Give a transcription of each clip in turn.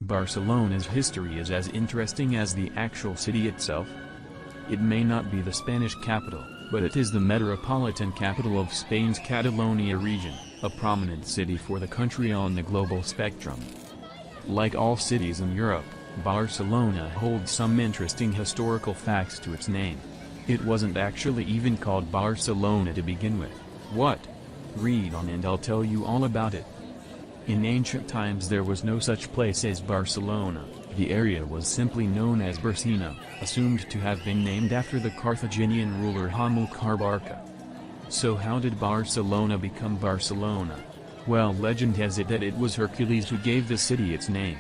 Barcelona's history is as interesting as the actual city itself. It may not be the Spanish capital, but it is the metropolitan capital of Spain's Catalonia region, a prominent city for the country on the global spectrum. Like all cities in Europe, Barcelona holds some interesting historical facts to its name. It wasn't actually even called Barcelona to begin with. What? Read on and I'll tell you all about it. In ancient times there was no such place as Barcelona. The area was simply known as Barcina, assumed to have been named after the Carthaginian ruler Hamilcar Barca. So how did Barcelona become Barcelona? Well, legend has it that it was Hercules who gave the city its name.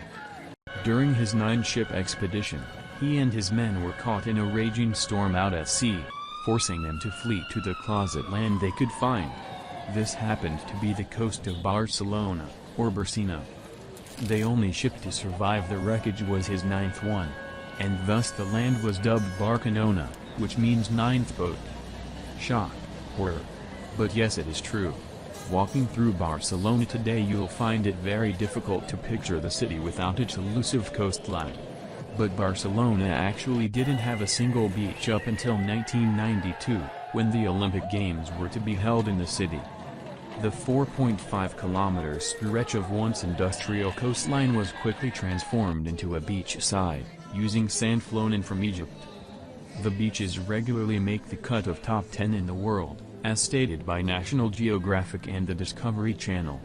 During his 9-ship expedition, he and his men were caught in a raging storm out at sea, forcing them to flee to the closet land they could find. This happened to be the coast of Barcelona, or Barcina. The only ship to survive the wreckage was his 9th one, and thus the land was dubbed Barcanona, which means 9th boat. Shock, horror. But yes, it is true. Walking through Barcelona today you'll find it very difficult to picture the city without its elusive coastline. But Barcelona actually didn't have a single beach up until 1992, when the Olympic Games were to be held in the city. The 4.5-kilometer stretch of once industrial coastline was quickly transformed into a beachside, using sand flown in from Egypt. The beaches regularly make the cut of top 10 in the world, as stated by National Geographic and the Discovery Channel.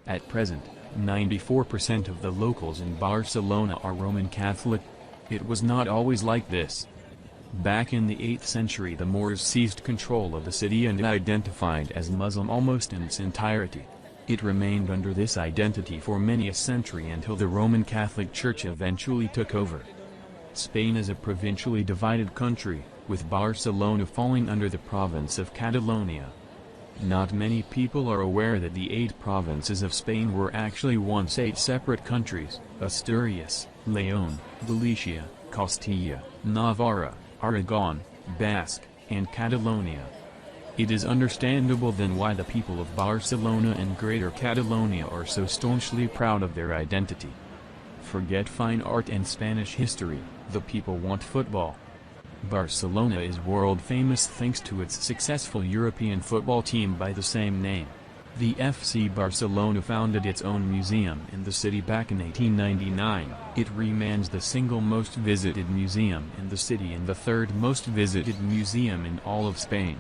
At present, 94% of the locals in Barcelona are Roman Catholic. It was not always like this. Back in the 8th century the Moors seized control of the city and identified as Muslim almost in its entirety. It remained under this identity for many a century until the Roman Catholic Church eventually took over. Spain is a provincially divided country, with Barcelona falling under the province of Catalonia. Not many people are aware that the 8 provinces of Spain were actually once 8 separate countries: Asturias, León, Galicia, Castilla, Navarra, Aragon, Basque, and Catalonia. It is understandable then why the people of Barcelona and Greater Catalonia are so staunchly proud of their identity. Forget fine art and Spanish history, the people want football. Barcelona is world famous thanks to its successful European football team by the same name. The FC Barcelona founded its own museum in the city back in 1899. It remains the single most visited museum in the city and the 3rd most visited museum in all of Spain.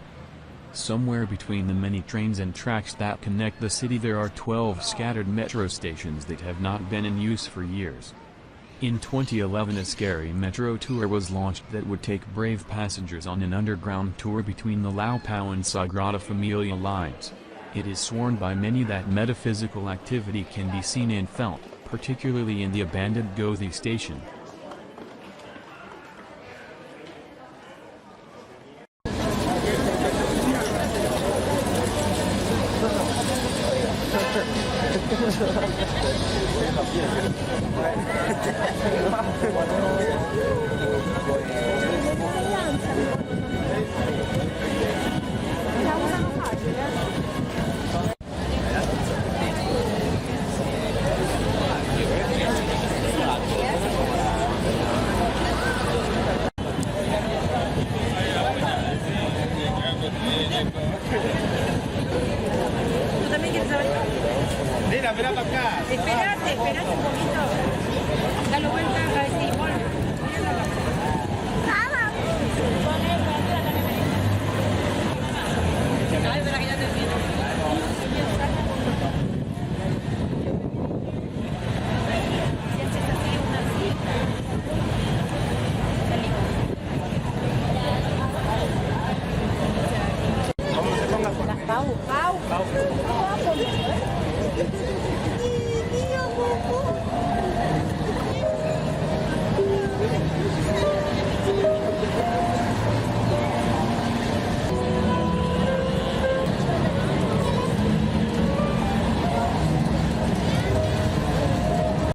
Somewhere between the many trains and tracks that connect the city there are 12 scattered metro stations that have not been in use for years. In 2011 a scary metro tour was launched that would take brave passengers on an underground tour between the Lao Pao and Sagrada Familia lines. It is sworn by many that metaphysical activity can be seen and felt, particularly in the abandoned Gothi station. Mira, mira para acá. Espérate un poquito. Dale vuelta a ver si Ay, espera que ya termino. Pau.